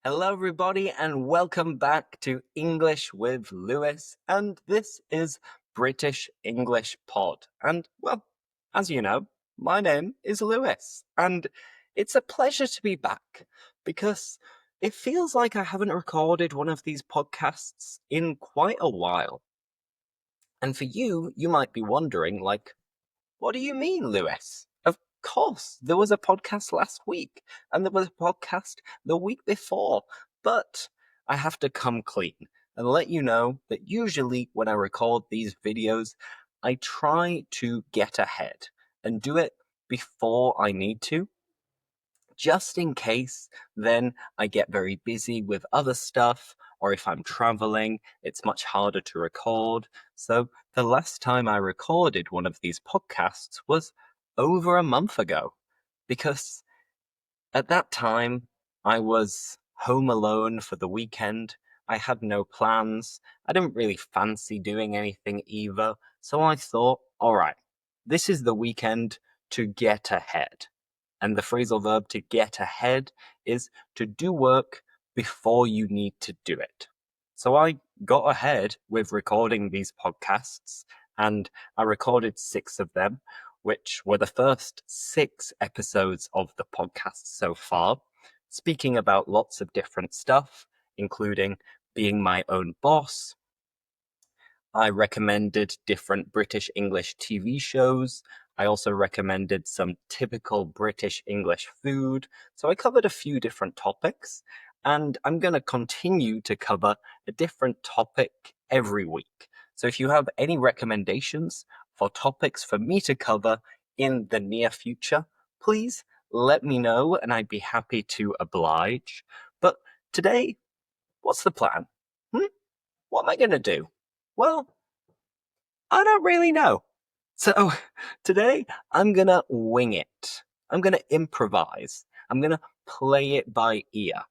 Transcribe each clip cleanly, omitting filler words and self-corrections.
Hello, everybody, and welcome back to English with Lewis. And this is British English Pod. And, well, as you know, my name is Lewis. And it's a pleasure to be back because it feels like I haven't recorded one of these podcasts in quite a while. And for you, you might be wondering, like, what do you mean, Lewis? Of course, there was a podcast last week, and there was a podcast the week before, but I have to come clean and let you know that usually when I record these videos, I try to get ahead and do it before I need to, just in case then I get very busy with other stuff, or if I'm traveling, it's much harder to record. So the last time I recorded one of these podcasts was over a month ago, because at that time I was home alone for the weekend. I had no plans. I didn't really fancy doing anything either. So I thought, all right, this is the weekend to get ahead. And the phrasal verb to get ahead is to do work before you need to do it. So I got ahead with recording these podcasts, and I recorded 6 of them, which were the first 6 episodes of the podcast so far, speaking about lots of different stuff, including being my own boss. I recommended different British English TV shows. I also recommended some typical British English food. So I covered a few different topics, and I'm going to continue to cover a different topic every week. So if you have any recommendations for topics for me to cover in the near future, please let me know and I'd be happy to oblige. But today, what's the plan? What am I going to do? Well, I don't really know. So today I'm going to wing it. I'm going to improvise. I'm going to play it by ear.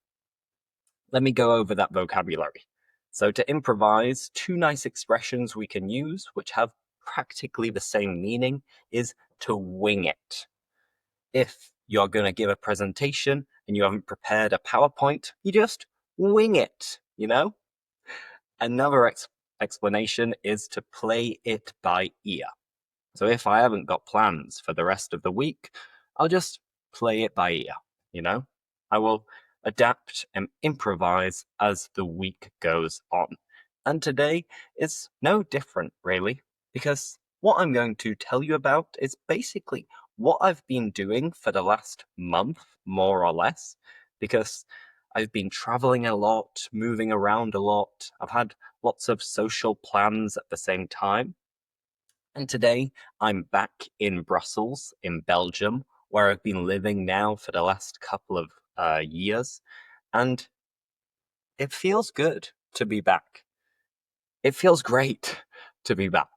Let me go over that vocabulary. So to improvise, 2 nice expressions we can use, which have practically the same meaning, is to wing it. If you're going to give a presentation and you haven't prepared a PowerPoint, you just wing it, you know? Another explanation is to play it by ear. So if I haven't got plans for the rest of the week, I'll just play it by ear, you know? I will adapt and improvise as the week goes on. And today is no different, really, because what I'm going to tell you about is basically what I've been doing for the last month, more or less, because I've been traveling a lot, moving around a lot. I've had lots of social plans at the same time. And today I'm back in Brussels, in Belgium, where I've been living now for the last couple of years. And it feels good to be back. It feels great to be back.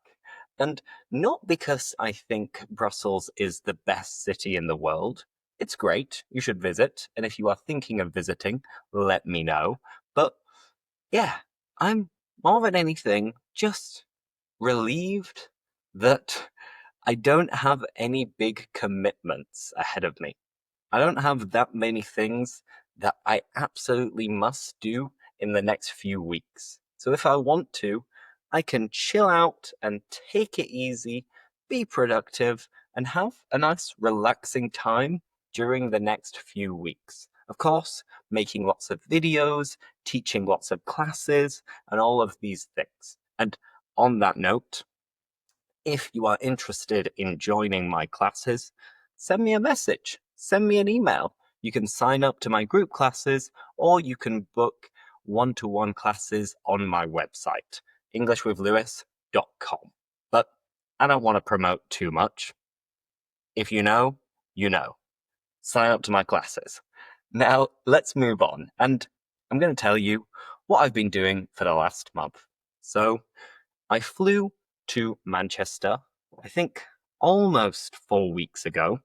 And not because I think Brussels is the best city in the world. It's great. You should visit. And if you are thinking of visiting, let me know. But yeah, I'm more than anything just relieved that I don't have any big commitments ahead of me. I don't have that many things that I absolutely must do in the next few weeks. So if I want to, I can chill out and take it easy, be productive, and have a nice relaxing time during the next few weeks. Of course, making lots of videos, teaching lots of classes, and all of these things. And on that note, if you are interested in joining my classes, send me a message, send me an email. You can sign up to my group classes, or you can book one-to-one classes on my website, englishwithlewis.com. But I don't want to promote too much. If you know, you know. Sign up to my classes. Now, let's move on, and I'm going to tell you what I've been doing for the last month. So, I flew to Manchester, I think almost 4 weeks ago,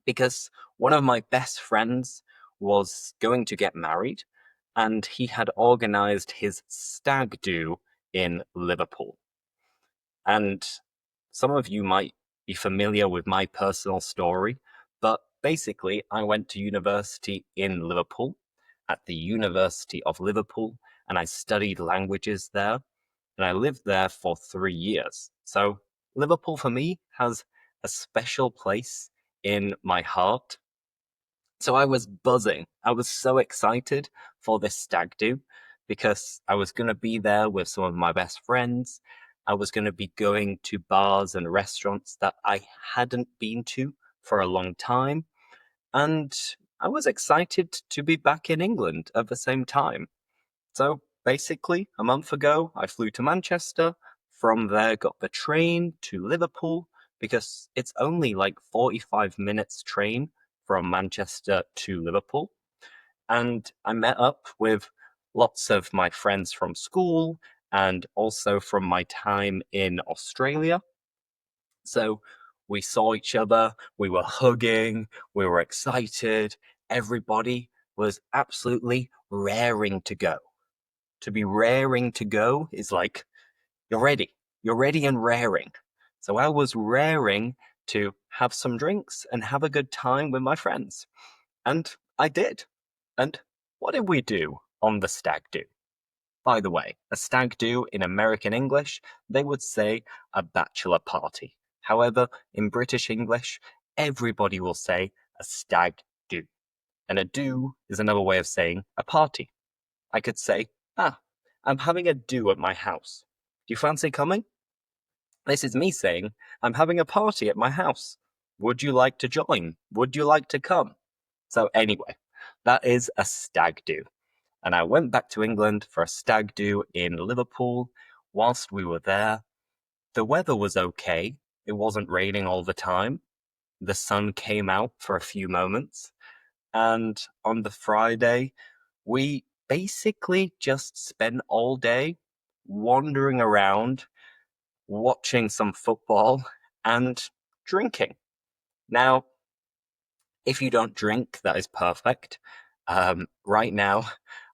because one of my best friends was going to get married, and he had organized his stag do in Liverpool. And some of you might be familiar with my personal story, but basically, I went to university in Liverpool, at the University of Liverpool, and I studied languages there. And I lived there for 3 years. So Liverpool for me has a special place in my heart. So I was buzzing. I was so excited for this stag do because I was going to be there with some of my best friends. I was going to be going to bars and restaurants that I hadn't been to for a long time. And I was excited to be back in England at the same time. So basically, a month ago, I flew to Manchester. From there, got the train to Liverpool because it's only like 45 minutes train from Manchester to Liverpool. And I met up with lots of my friends from school and also from my time in Australia. So we saw each other, we were hugging, we were excited. Everybody was absolutely raring to go. To be raring to go is like you're ready. You're ready and raring. So I was raring to have some drinks and have a good time with my friends. And I did. And what did we do on the stag do? By the way, a stag do in American English, they would say a bachelor party. However, in British English, everybody will say a stag do. And a do is another way of saying a party. I could say, I'm having a do at my house. Do you fancy coming? This is me saying, I'm having a party at my house. Would you like to join? Would you like to come? So anyway, that is a stag do. And I went back to England for a stag do in Liverpool. Whilst we were there, the weather was okay. It wasn't raining all the time. The sun came out for a few moments. And on the Friday, we basically just spent all day wandering around, watching some football, and drinking. Now, if you don't drink, that is perfect. Right now,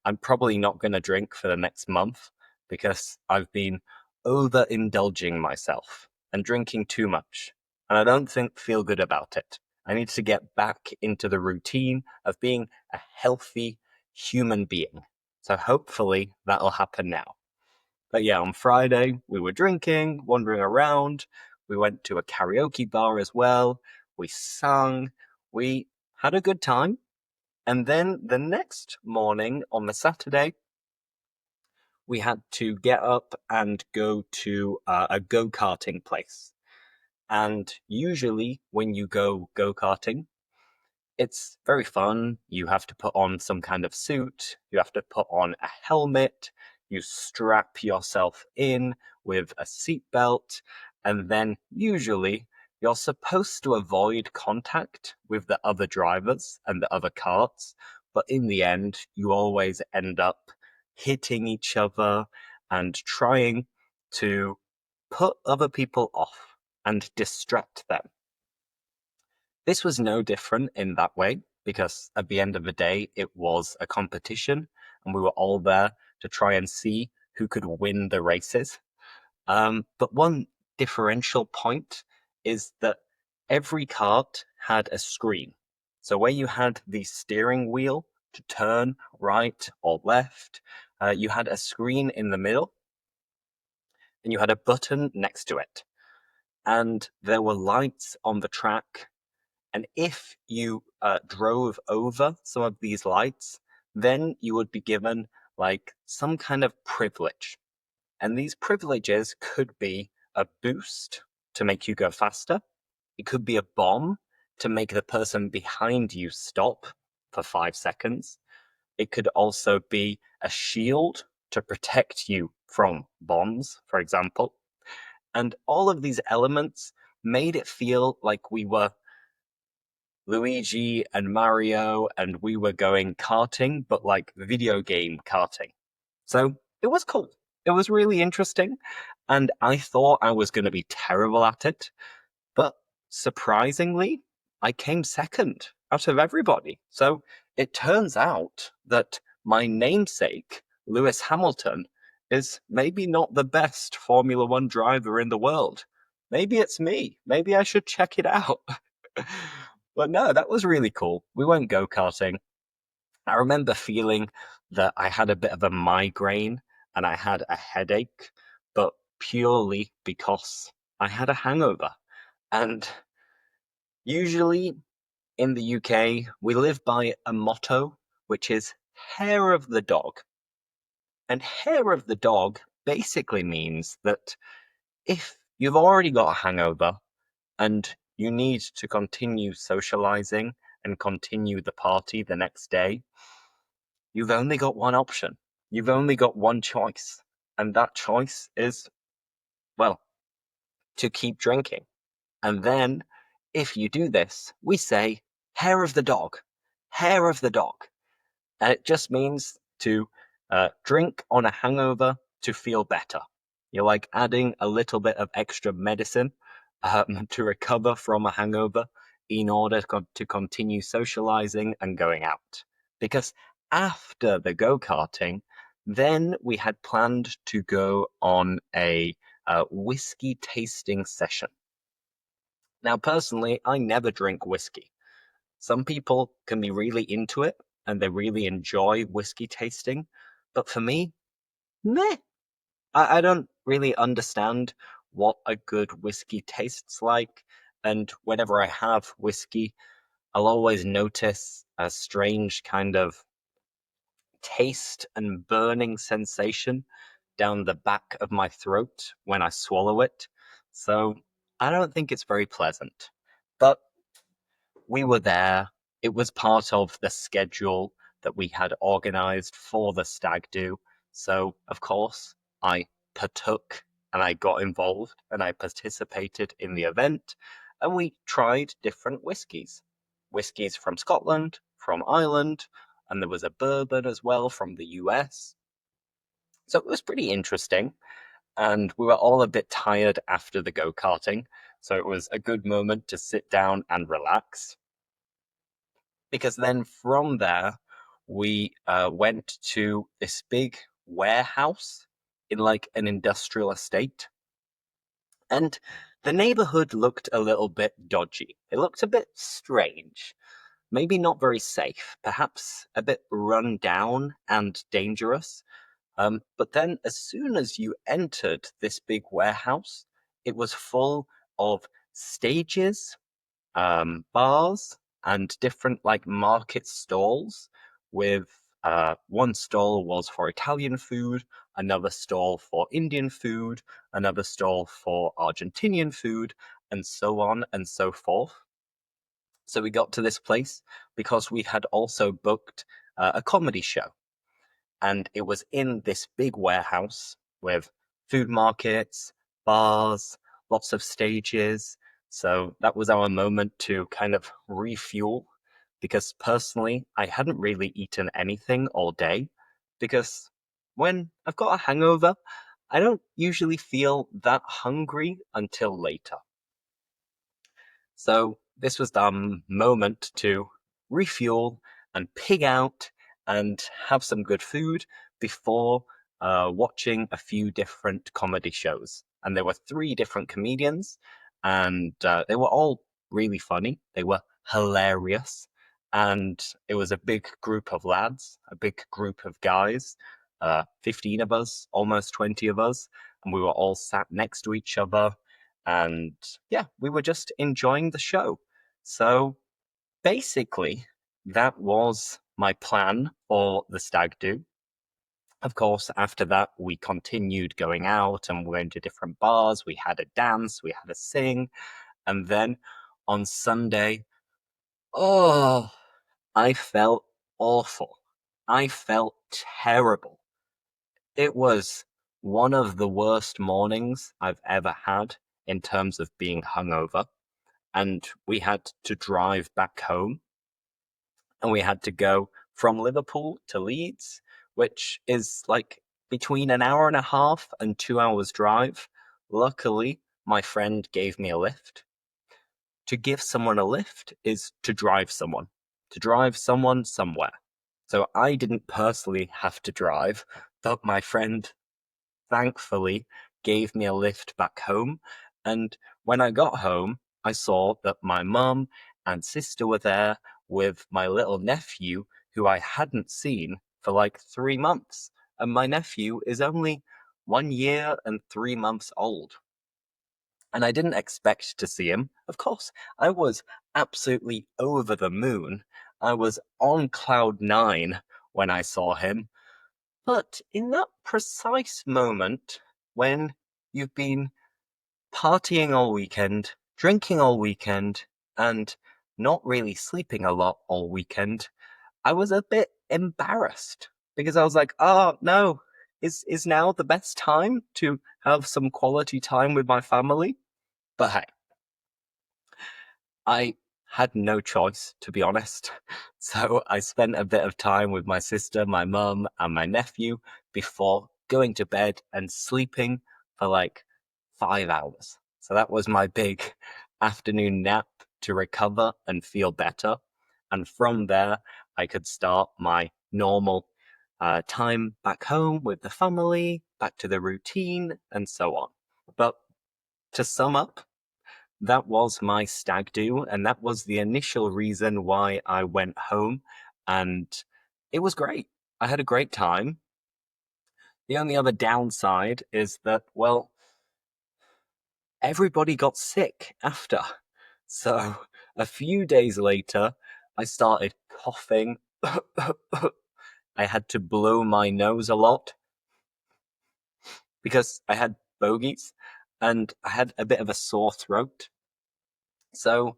I'm probably not going to drink for the next month because I've been overindulging myself and drinking too much. And I don't feel good about it. I need to get back into the routine of being a healthy human being. So hopefully that'll happen now. But yeah, on Friday, we were drinking, wandering around. We went to a karaoke bar as well. We sang. We had a good time. And then the next morning on the Saturday, we had to get up and go to a go-karting place. And usually when you go go-karting, it's very fun. You have to put on some kind of suit. You have to put on a helmet. You strap yourself in with a seatbelt. And then usually you're supposed to avoid contact with the other drivers and the other carts. But in the end, you always end up hitting each other and trying to put other people off and distract them. This was no different in that way because at the end of the day, it was a competition and we were all there to try and see who could win the races. But one differential point is that every cart had a screen. So where you had the steering wheel to turn right or left, you had a screen in the middle and you had a button next to it. And there were lights on the track. And if you drove over some of these lights, then you would be given like some kind of privilege. And these privileges could be a boost to make you go faster. It could be a bomb to make the person behind you stop for 5 seconds. It could also be a shield to protect you from bombs, for example. And all of these elements made it feel like we were Luigi and Mario and we were going karting, but like video game karting. So it was cool. It was really interesting. And I thought I was going to be terrible at it. But surprisingly, I came second out of everybody. So it turns out that my namesake, Lewis Hamilton, is maybe not the best Formula One driver in the world. Maybe it's me. Maybe I should check it out. But no, that was really cool. We went go-karting. I remember feeling that I had a bit of a migraine and I had a headache, but purely because I had a hangover. And usually in the UK, we live by a motto, which is hair of the dog. And hair of the dog basically means that if you've already got a hangover and you need to continue socializing and continue the party the next day, you've only got one option. You've only got one choice. And that choice is, well, to keep drinking. And then, if you do this, we say, hair of the dog, hair of the dog. And it just means to drink on a hangover to feel better. You're like adding a little bit of extra medicine to recover from a hangover in order to continue socializing and going out. Because after the go-karting, then we had planned to go on a whiskey tasting session. Now, personally, I never drink whiskey. Some people can be really into it and they really enjoy whiskey tasting, but for me, meh. I don't really understand what a good whiskey tastes like, and whenever I have whiskey, I'll always notice a strange kind of taste and burning sensation down the back of my throat when I swallow it. So I don't think it's very pleasant. But we were there. It was part of the schedule that we had organized for the stag do. So, of course, I partook and I got involved and I participated in the event. And we tried different whiskies. Whiskies from Scotland, from Ireland, and there was a bourbon as well from the US. So it was pretty interesting. And we were all a bit tired after the go karting. So it was a good moment to sit down and relax because then from there we went to this big warehouse in like an industrial estate, and the neighborhood looked a little bit dodgy. It looked a bit strange, maybe not very safe, perhaps a bit run down and dangerous. But then, as soon as you entered this big warehouse, it was full of stages, bars and different like market stalls with one stall was for Italian food, another stall for Indian food, another stall for Argentinian food, and so on and so forth. So we got to this place because we had also booked a comedy show, and it was in this big warehouse with food markets, bars, lots of stages. So that was our moment to kind of refuel because personally, I hadn't really eaten anything all day because when I've got a hangover, I don't usually feel that hungry until later. So this was the moment to refuel and pig out and have some good food before watching a few different comedy shows. And there were three different comedians, and they were all really funny. They were hilarious. And it was a big group of lads, a big group of guys, 15 of us, almost 20 of us. And we were all sat next to each other, and yeah, we were just enjoying the show. So basically, that was my plan for the stag do. Of course, after that, we continued going out and we went to different bars. We had a dance, we had a sing. And then on Sunday, oh, I felt awful. I felt terrible. It was one of the worst mornings I've ever had in terms of being hungover. And we had to drive back home, and we had to go from Liverpool to Leeds, which is like between an hour and a half and 2 hours drive. Luckily, my friend gave me a lift. To give someone a lift is to drive someone somewhere. So I didn't personally have to drive, but my friend thankfully gave me a lift back home. And when I got home, I saw that my mum and sister were there with my little nephew, who I hadn't seen for like 3 months. And my nephew is only 1 year and 3 months old. And I didn't expect to see him. Of course, I was absolutely over the moon. I was on cloud nine when I saw him. But in that precise moment, when you've been partying all weekend, drinking all weekend, and not really sleeping a lot all weekend, I was a bit embarrassed because I was like, oh no, is now the best time to have some quality time with my family? But hey, I had no choice, to be honest. So I spent a bit of time with my sister, my mum, and my nephew before going to bed and sleeping for like 5 hours. So that was my big afternoon nap to recover and feel better. And from there, I could start my normal time back home with the family, back to the routine, and so on. But to sum up, that was my stag do, and that was the initial reason why I went home, and it was great. I had a great time. The only other downside is that, well, everybody got sick after. So a few days later, I started coughing. I had to blow my nose a lot because I had bogies and I had a bit of a sore throat. So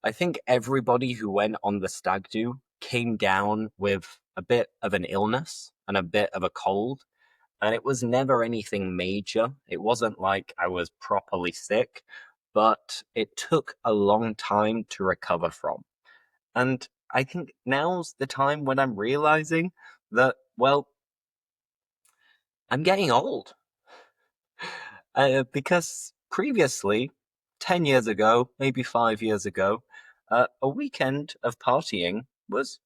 I think everybody who went on the stag do came down with a bit of an illness and a bit of a cold. And it was never anything major. It wasn't like I was properly sick, but it took a long time to recover from. And I think now's the time when I'm realizing that, well, I'm getting old. Because previously, 10 years ago, maybe 5 years ago, a weekend of partying was,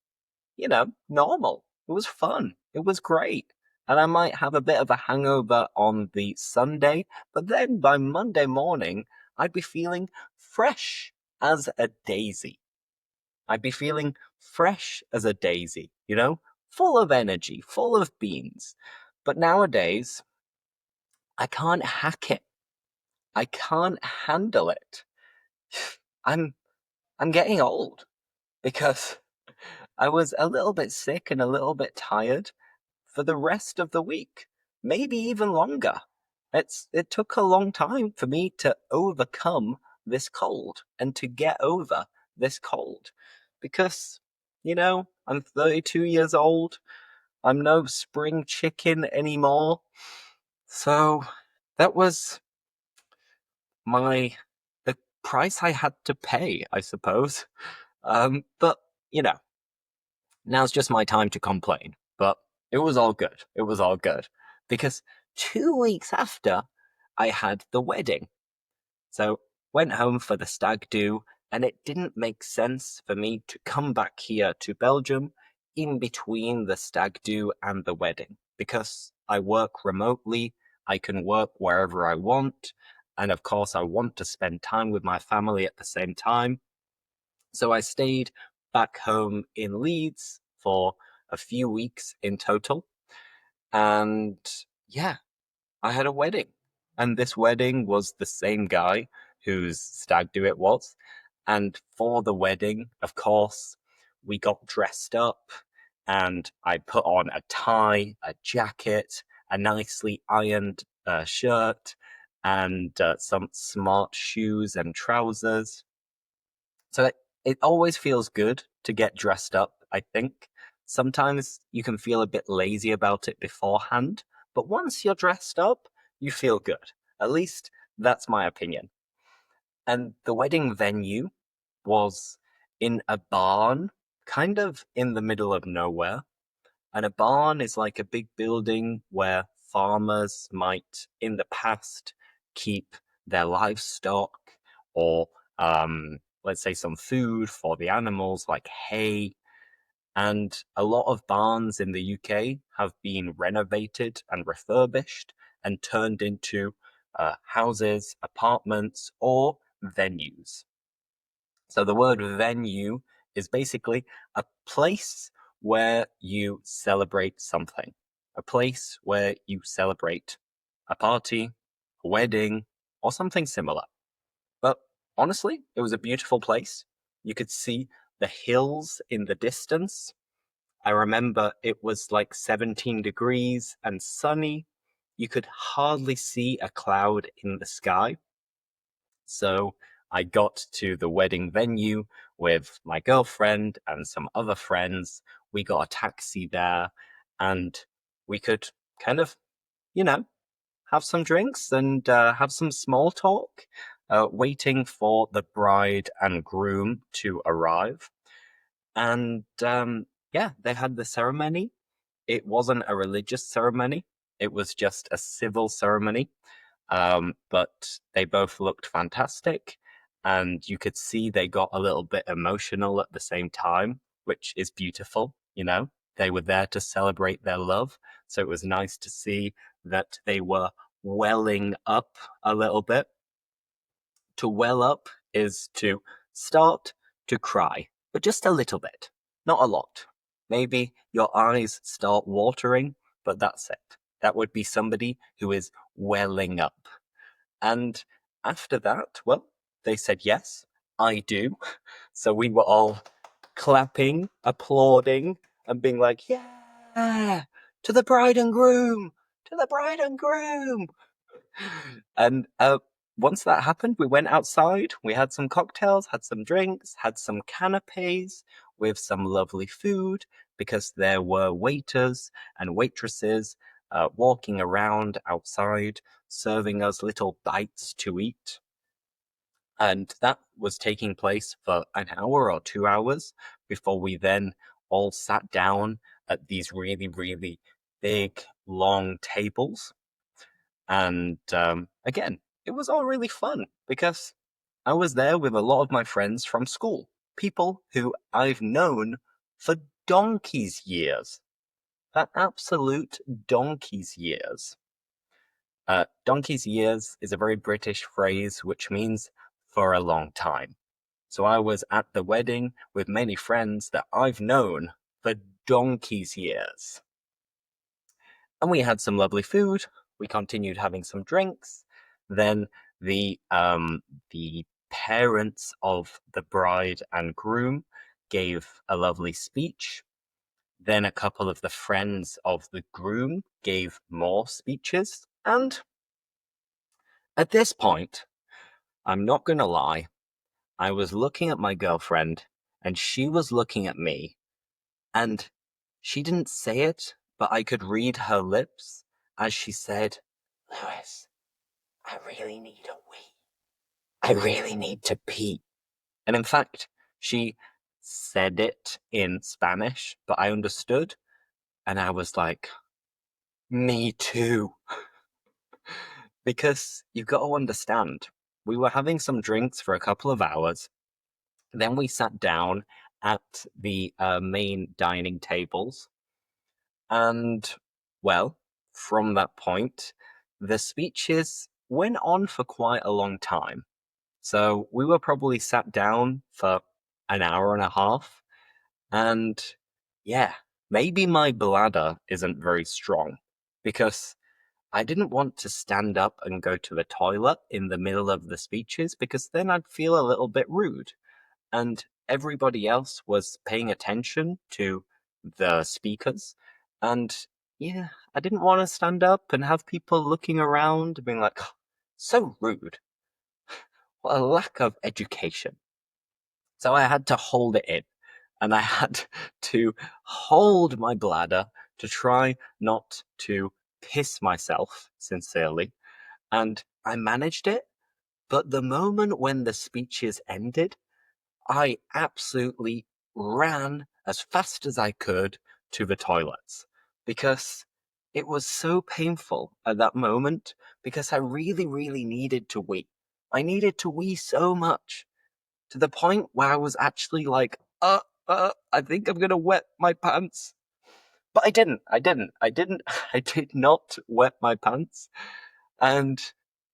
normal. It was fun. It was great. And I might have a bit of a hangover on the Sunday, but then by Monday morning, I'd be feeling fresh as a daisy. I'd be feeling fresh as a daisy, full of energy, full of beans. But nowadays, I can't hack it. I can't handle it. I'm I'm getting old because I was a little bit sick and a little bit tired for the rest of the week, maybe even longer. It took a long time for me to overcome this cold and to get over this cold because I'm 32 years old. I'm no spring chicken anymore. So that was my the price I had to pay, I suppose. But you know, now's just my time to complain. But it was all good. It was all good because 2 weeks after, I had the wedding. So went home for the stag do, and it didn't make sense for me to come back here to Belgium in between the stag do and the wedding because I work remotely. I can work wherever I want. And of course, I want to spend time with my family at the same time. So I stayed back home in Leeds for a few weeks in total. And yeah, I had a wedding. And this wedding was the same guy whose stag do it was. And for the wedding, of course, we got dressed up and I put on a tie, a jacket, a nicely ironed shirt, and some smart shoes and trousers. So it always feels good to get dressed up, I think. Sometimes you can feel a bit lazy about it beforehand, but once you're dressed up, you feel good. At least that's my opinion. And the wedding venue was in a barn, kind of in the middle of nowhere. And a barn is like a big building where farmers might, in the past, keep their livestock or, let's say, some food for the animals, like hay. And a lot of barns in the UK have been renovated and refurbished and turned into houses, apartments, or venues. So the word venue is basically a place where you celebrate something, a place where you celebrate a party, a wedding, or something similar. But honestly, it was a beautiful place. You could see the hills in the distance. I remember it was like 17 degrees and sunny. You could hardly see a cloud in the sky. So I got to the wedding venue with my girlfriend and some other friends. We got a taxi there and we could kind of, you know, have some drinks and have some small talk, waiting for the bride and groom to arrive. And yeah, they had the ceremony. It wasn't a religious ceremony, it was just a civil ceremony. But they both looked fantastic, and you could see they got a little bit emotional at the same time, which is beautiful. You know, they were there to celebrate their love, so it was nice to see that they were welling up a little bit. To well up is to start to cry, but just a little bit, not a lot. Maybe your eyes start watering, but that's it. That would be somebody who is welling up. And after that, well, they said, yes, I do. So we were all clapping, applauding, and being like, yeah, to the bride and groom, to the bride and groom. And once that happened, we went outside, we had some cocktails, had some drinks, had some canapes with some lovely food because there were waiters and waitresses walking around outside serving us little bites to eat. And that was taking place for an hour or 2 hours before we then all sat down at these really, really big, long tables. And again, it was all really fun because I was there with a lot of my friends from school, people who I've known for donkey's years, for absolute donkey's years. Donkey's years is a very British phrase which means for a long time. So I was at the wedding with many friends that I've known for donkey's years. And we had some lovely food. We continued having some drinks. Then the parents of the bride and groom gave a lovely speech. Then a couple of the friends of the groom gave more speeches. And at this point, I'm not going to lie, I was looking at my girlfriend and she was looking at me, and she didn't say it, but I could read her lips as she said, Lewis, I really need a wee. I really need to pee. And in fact, she said it in Spanish, but I understood, and I was like, me too. Because you've got to understand, we were having some drinks for a couple of hours. Then we sat down at the main dining tables. And, well, from that point, the speeches went on for quite a long time. So we were probably sat down for an hour and a half. And yeah, maybe my bladder isn't very strong because I didn't want to stand up and go to the toilet in the middle of the speeches because then I'd feel a little bit rude. And everybody else was paying attention to the speakers. And yeah, I didn't want to stand up and have people looking around being like, "Oh, so rude. What a lack of education." So I had to hold it in, and I had to hold my bladder to try not to piss myself, sincerely. And I managed it, but the moment when the speeches ended, I absolutely ran as fast as I could to the toilets because it was so painful at that moment because I really, really needed to wee. I needed to wee so much to the point where I was actually like, I think I'm gonna wet my pants. But I did not wet my pants. And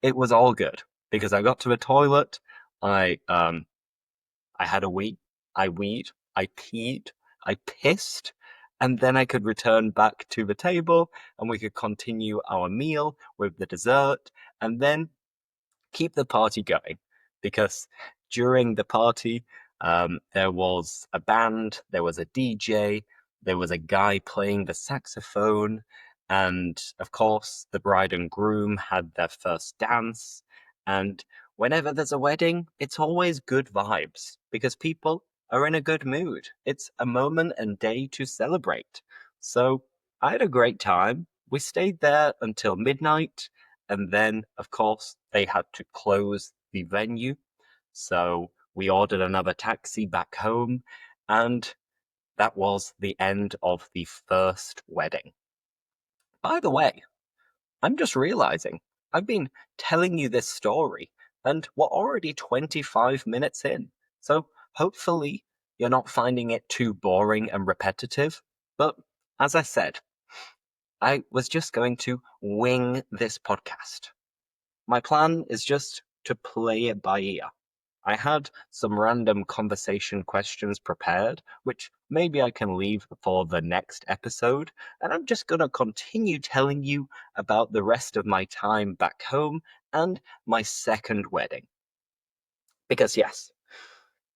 it was all good because I got to the toilet. I I had a wee, I weed, I peed, I pissed, and then I could return back to the table and we could continue our meal with the dessert and then keep the party going. Because during the party, there was a band, there was a DJ, there was a guy playing the saxophone, and of course, the bride and groom had their first dance. And whenever there's a wedding, it's always good vibes because people are in a good mood. It's a moment and day to celebrate. So I had a great time. We stayed there until midnight, and then, of course, they had to close the venue. So we ordered another taxi back home, and that was the end of the first wedding. By the way, I'm just realizing I've been telling you this story, and we're already 25 minutes in. So hopefully you're not finding it too boring and repetitive. But as I said, I was just going to wing this podcast. My plan is just to play it by ear. I had some random conversation questions prepared, which maybe I can leave for the next episode, and I'm just going to continue telling you about the rest of my time back home and my second wedding. Because, yes,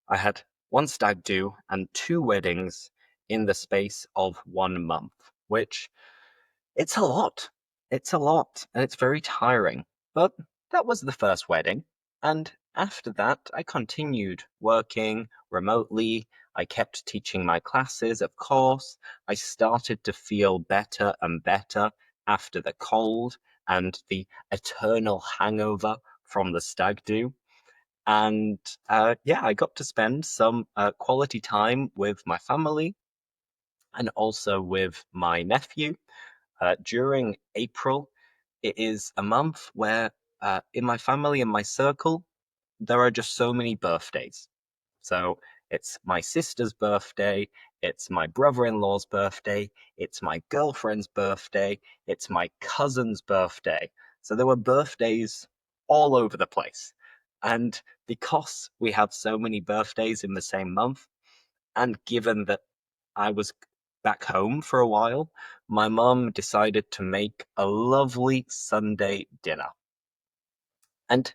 I had one stag do and two weddings in the space of 1 month, which it's a lot. It's a lot, and it's very tiring. But that was the first wedding, and after that, I continued working remotely. I kept teaching my classes, of course. I started to feel better and better after the cold and the eternal hangover from the stag do. And yeah, I got to spend some quality time with my family and also with my nephew during April. It is a month where, in my family and my circle, there are just so many birthdays. So it's my sister's birthday, it's my brother in law's birthday, it's my girlfriend's birthday, it's my cousin's birthday. So there were birthdays all over the place. And because we have so many birthdays in the same month, and given that I was back home for a while, my mum decided to make a lovely Sunday dinner. And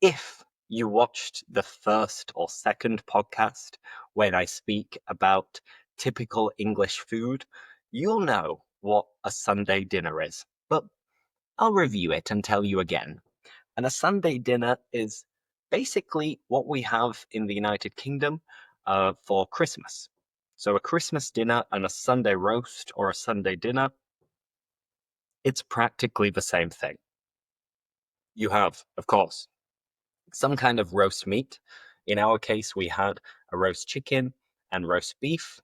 if you watched the first or second podcast when I speak about typical English food, you'll know what a Sunday dinner is. But I'll review it and tell you again. And a Sunday dinner is basically what we have in the United Kingdom for Christmas. So a Christmas dinner and a Sunday roast or a Sunday dinner, it's practically the same thing. You have, of course, some kind of roast meat. In our case, we had a roast chicken and roast beef.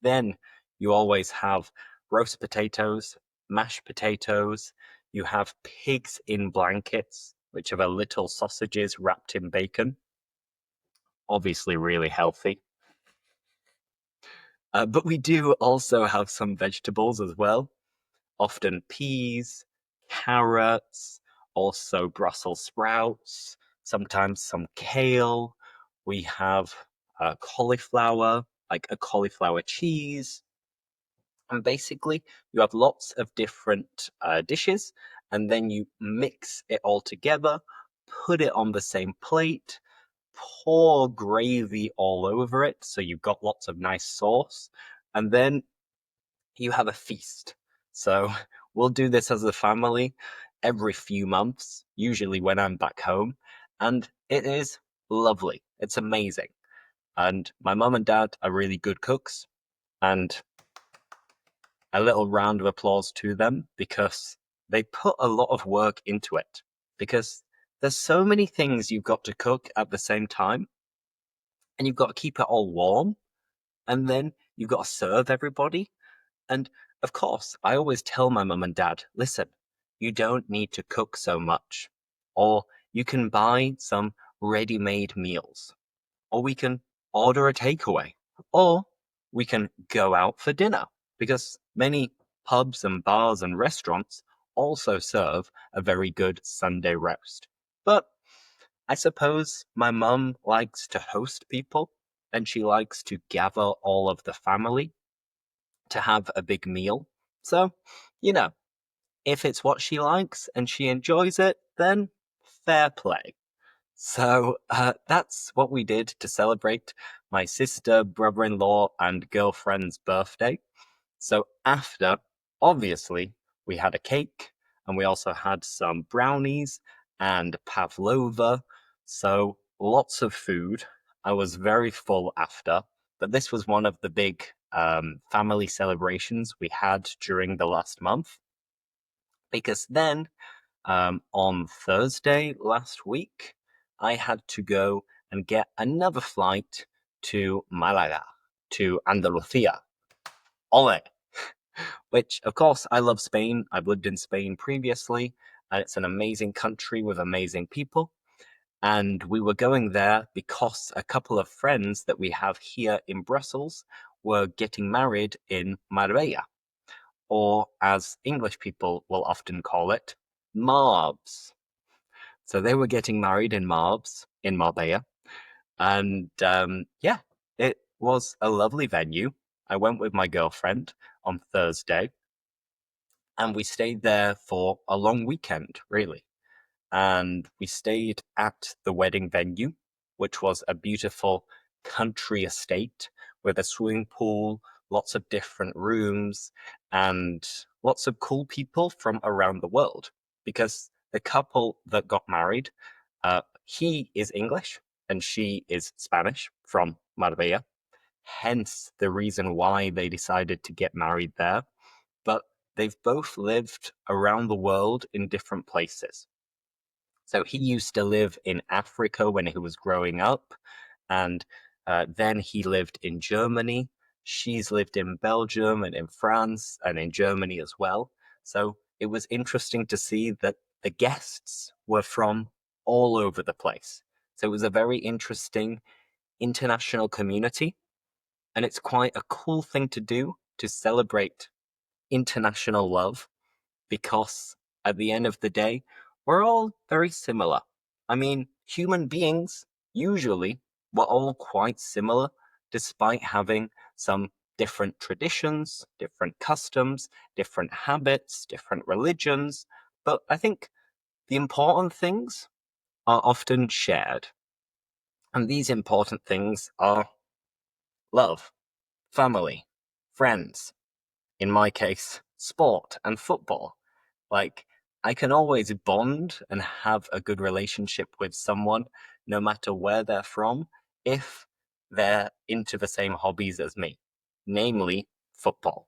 Then you always have roast potatoes, mashed potatoes. You have pigs in blankets, which are the little sausages wrapped in bacon. Obviously, really healthy. But we do also have some vegetables as well, often peas, carrots, also Brussels sprouts, sometimes some kale. We have cauliflower, like a cauliflower cheese. And basically, you have lots of different dishes, and then you mix it all together, put it on the same plate, pour gravy all over it, so you've got lots of nice sauce, and then you have a feast. So we'll do this as a family every few months, usually when I'm back home, and it is lovely. It's amazing. And my mum and dad are really good cooks, and a little round of applause to them because they put a lot of work into it. Because there's so many things you've got to cook at the same time, and you've got to keep it all warm, and then you've got to serve everybody. And of course, I always tell my mum and dad, listen, you don't need to cook so much, or you can buy some ready-made meals, or we can order a takeaway, or we can go out for dinner, because many pubs and bars and restaurants also serve a very good Sunday roast. But I suppose my mum likes to host people and she likes to gather all of the family to have a big meal. So, you know, if it's what she likes and she enjoys it, then fair play. So that's what we did to celebrate my sister, brother in law, and girlfriend's birthday. So after, obviously, we had a cake and we also had some brownies and pavlova. So lots of food. I was very full after, but this was one of the big family celebrations we had during the last month. Because then on Thursday last week, I had to go and get another flight to Malaga, to Andalusia. Ole! Which, of course, I love Spain. I've lived in Spain previously, and it's an amazing country with amazing people. And we were going there because a couple of friends that we have here in Brussels were getting married in Marbella, or as English people will often call it, Marbs. So they were getting married in Marbs, in Marbella. And yeah, it was a lovely venue. I went with my girlfriend on Thursday and we stayed there for a long weekend, really. And we stayed at the wedding venue, which was a beautiful country estate with a swimming pool, lots of different rooms, and lots of cool people from around the world. Because the couple that got married, he is English and she is Spanish from Marbella, hence the reason why they decided to get married there. But they've both lived around the world in different places. So he used to live in Africa when he was growing up, and then he lived in Germany. She's lived in Belgium and in France and in Germany as well. So it was interesting to see that the guests were from all over the place. So it was a very interesting international community, and it's quite a cool thing to do to celebrate international love because at the end of the day, we're all very similar. I mean, human beings, usually, we're all quite similar, despite having some different traditions, different customs, different habits, different religions. But I think the important things are often shared. And these important things are love, family, friends, in my case, sport and football. Like, I can always bond and have a good relationship with someone, no matter where they're from, if they're into the same hobbies as me, namely football.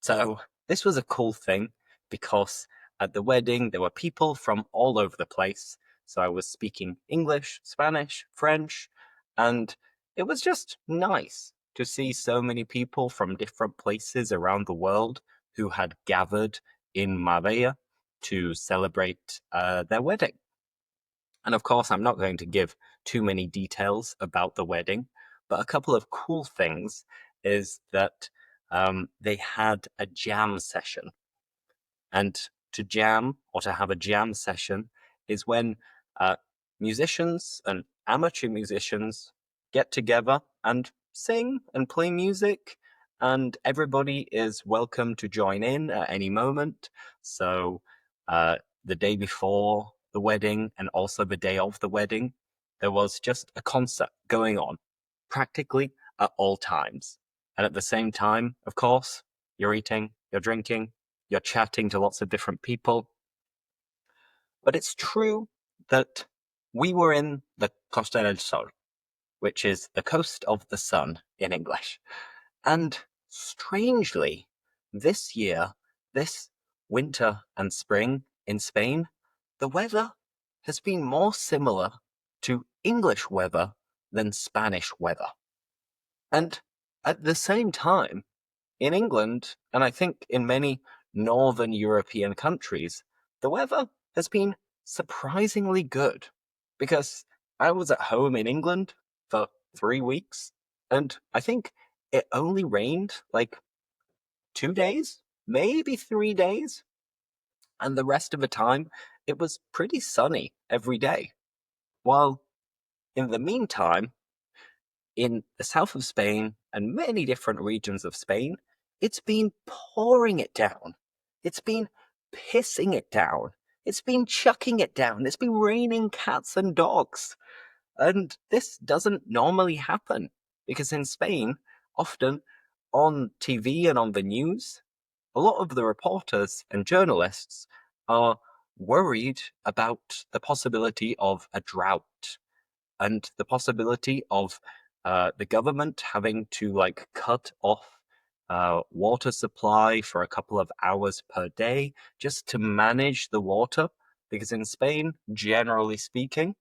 So, this was a cool thing because at the wedding, there were people from all over the place. So, I was speaking English, Spanish, French, and it was just nice to see so many people from different places around the world who had gathered in Marbella to celebrate their wedding. And of course, I'm not going to give too many details about the wedding, but a couple of cool things is that they had a jam session. And to jam or to have a jam session is when uh, musicians and amateur musicians get together and sing and play music, and everybody is welcome to join in at any moment. So, uh, the day before the wedding and also the day of the wedding, there was just a concert going on practically at all times. And at the same time, of course, you're eating, you're drinking, you're chatting to lots of different people. But it's true that we were in the Costa del Sol, which is the coast of the sun in English. And strangely, this year, this winter and spring in Spain, the weather has been more similar to English weather than Spanish weather. And at the same time, in England, and I think in many northern European countries, the weather has been surprisingly good. Because I was at home in England for 3 weeks, and I think it only rained like 2 days, maybe 3 days. And the rest of the time, it was pretty sunny every day. while in the meantime, in the south of Spain and many different regions of Spain, it's been pouring it down. It's been pissing it down. It's been chucking it down. It's been raining cats and dogs. And this doesn't normally happen because in Spain, often on TV and on the news, a lot of the reporters and journalists are worried about the possibility of a drought and the possibility of the government having to cut off water supply for a couple of hours per day just to manage the water. Because in Spain, generally speaking,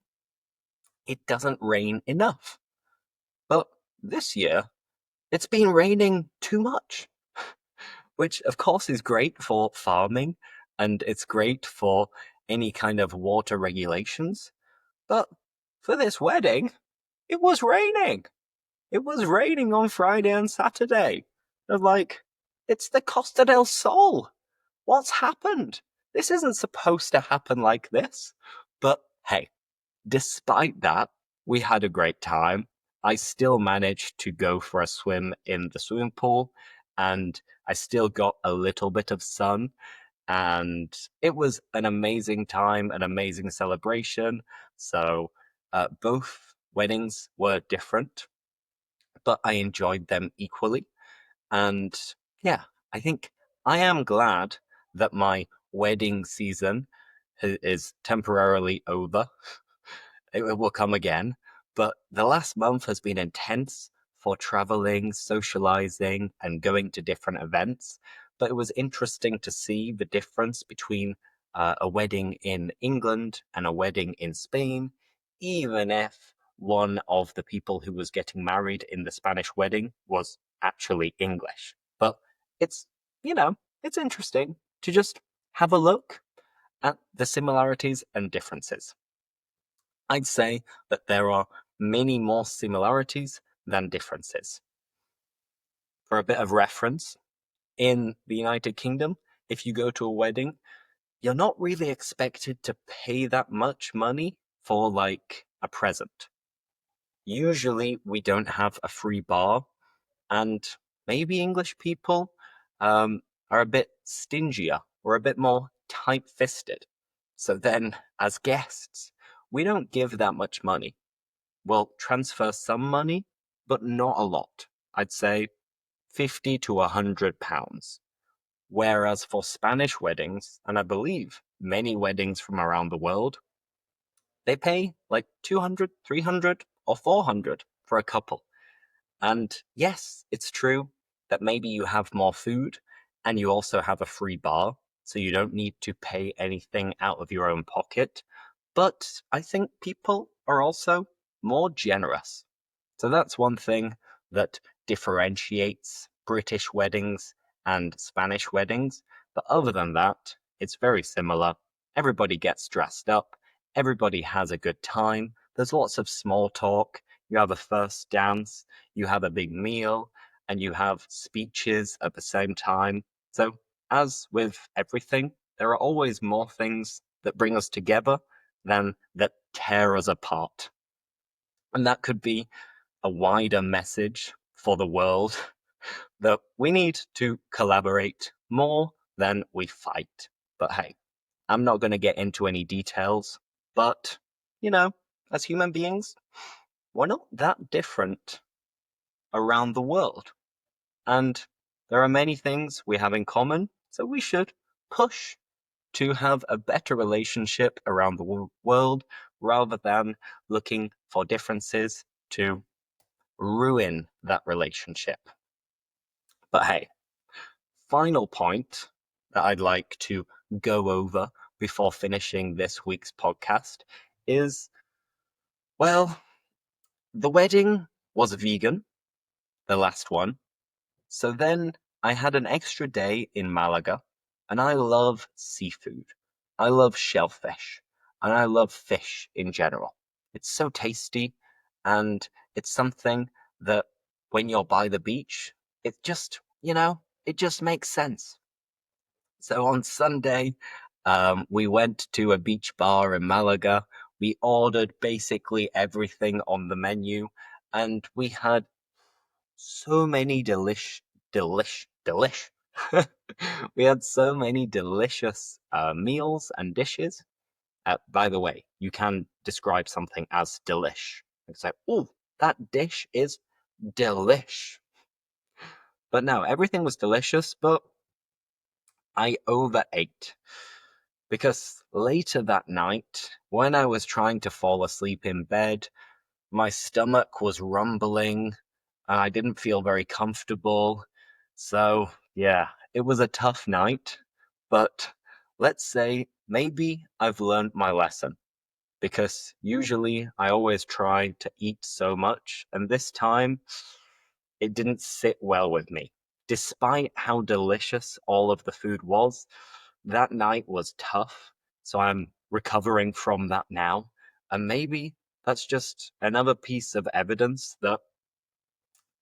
it doesn't rain enough. But this year, it's been raining too much, which of course is great for farming and it's great for any kind of water regulations. But for this wedding, it was raining. It was raining on Friday and Saturday. They're like, it's the Costa del Sol. What's happened? This isn't supposed to happen like this. But hey, despite that, we had a great time. I still managed to go for a swim in the swimming pool, and I still got a little bit of sun. And it was an amazing time, an amazing celebration. So both weddings were different, but I enjoyed them equally. And yeah, I think I am glad that my wedding season is temporarily over. It will come again. But the last month has been intense for traveling, socializing, and going to different events. But it was interesting to see the difference between a wedding in England and a wedding in Spain, even if one of the people who was getting married in the Spanish wedding was actually English. But it's, it's interesting to just have a look at the similarities and differences. I'd say that there are many more similarities than differences. For a bit of reference, in the United Kingdom, if you go to a wedding, you're not really expected to pay that much money for a present. Usually we don't have a free bar, and maybe English people are a bit stingier or a bit more tight-fisted. So then, as guests, we don't give that much money. We'll transfer some money, but not a lot. I'd say 50 to £100. Whereas for Spanish weddings, and I believe many weddings from around the world, they pay like 200, 300, or 400 for a couple. And yes, it's true that maybe you have more food and you also have a free bar, so you don't need to pay anything out of your own pocket. But I think people are also more generous. So that's one thing that differentiates British weddings and Spanish weddings. But other than that, it's very similar. Everybody gets dressed up. Everybody has a good time. There's lots of small talk. You have a first dance, you have a big meal, and you have speeches at the same time. So, as with everything, there are always more things that bring us together than that tear us apart. And that could be a wider message for the world that we need to collaborate more than we fight. But hey, I'm not going to get into any details, but, as human beings, we're not that different around the world. And there are many things we have in common, so we should push to have a better relationship around the world rather than looking for differences to ruin that relationship. But hey, final point that I'd like to go over before finishing this week's podcast is, well, the wedding was vegan, the last one. So then I had an extra day in Malaga, and I love seafood. I love shellfish, and I love fish in general. It's so tasty, and it's something that when you're by the beach, it just, it just makes sense. So on Sunday, we went to a beach bar in Malaga We ordered basically everything on the menu, and we had so many delish. We had so many delicious meals and dishes. By the way, you can describe something as delish. It's like, oh, that dish is delish. But no, everything was delicious, but I overate. Because later that night, when I was trying to fall asleep in bed, my stomach was rumbling and I didn't feel very comfortable. So, yeah, it was a tough night, but let's say maybe I've learned my lesson because usually I always try to eat so much, and this time it didn't sit well with me. Despite how delicious all of the food was, that night was tough, so I'm recovering from that now. And maybe that's just another piece of evidence that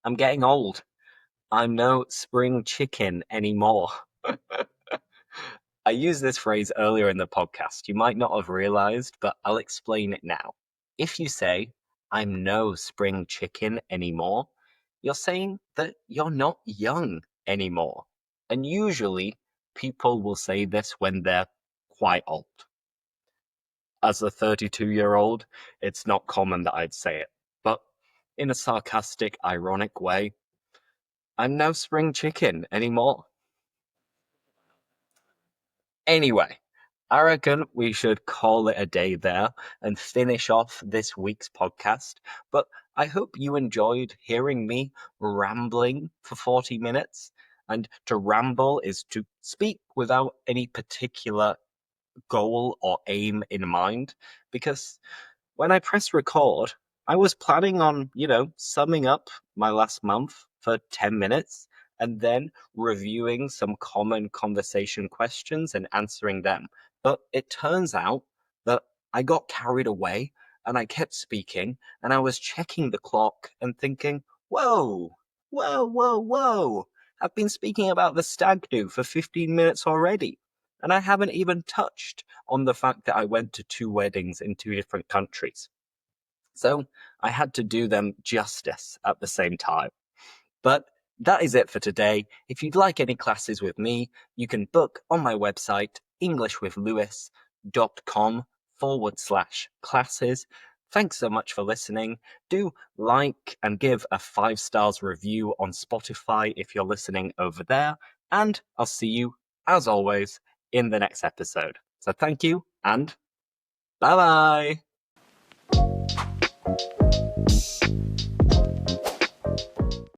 I'm getting old. I'm no spring chicken anymore. I used this phrase earlier in the podcast. You might not have realized, but I'll explain it now. If you say, I'm no spring chicken anymore, you're saying that you're not young anymore. And usually, people will say this when they're quite old. As a 32-year-old, it's not common that I'd say it. But in a sarcastic, ironic way, I'm no spring chicken anymore. Anyway, I reckon we should call it a day there and finish off this week's podcast. But I hope you enjoyed hearing me rambling for 40 minutes. And to ramble is to speak without any particular goal or aim in mind. Because when I pressed record, I was planning on, summing up my last month for 10 minutes and then reviewing some common conversation questions and answering them. But it turns out that I got carried away and I kept speaking and I was checking the clock and thinking, whoa, whoa, whoa, whoa. I've been speaking about the stag do for 15 minutes already. And I haven't even touched on the fact that I went to 2 weddings in 2 different countries. So I had to do them justice at the same time. But that is it for today. If you'd like any classes with me, you can book on my website, englishwithlewis.com/classes. Thanks so much for listening. Do like and give a 5 stars review on Spotify if you're listening over there. And I'll see you, as always, in the next episode. So thank you and bye bye.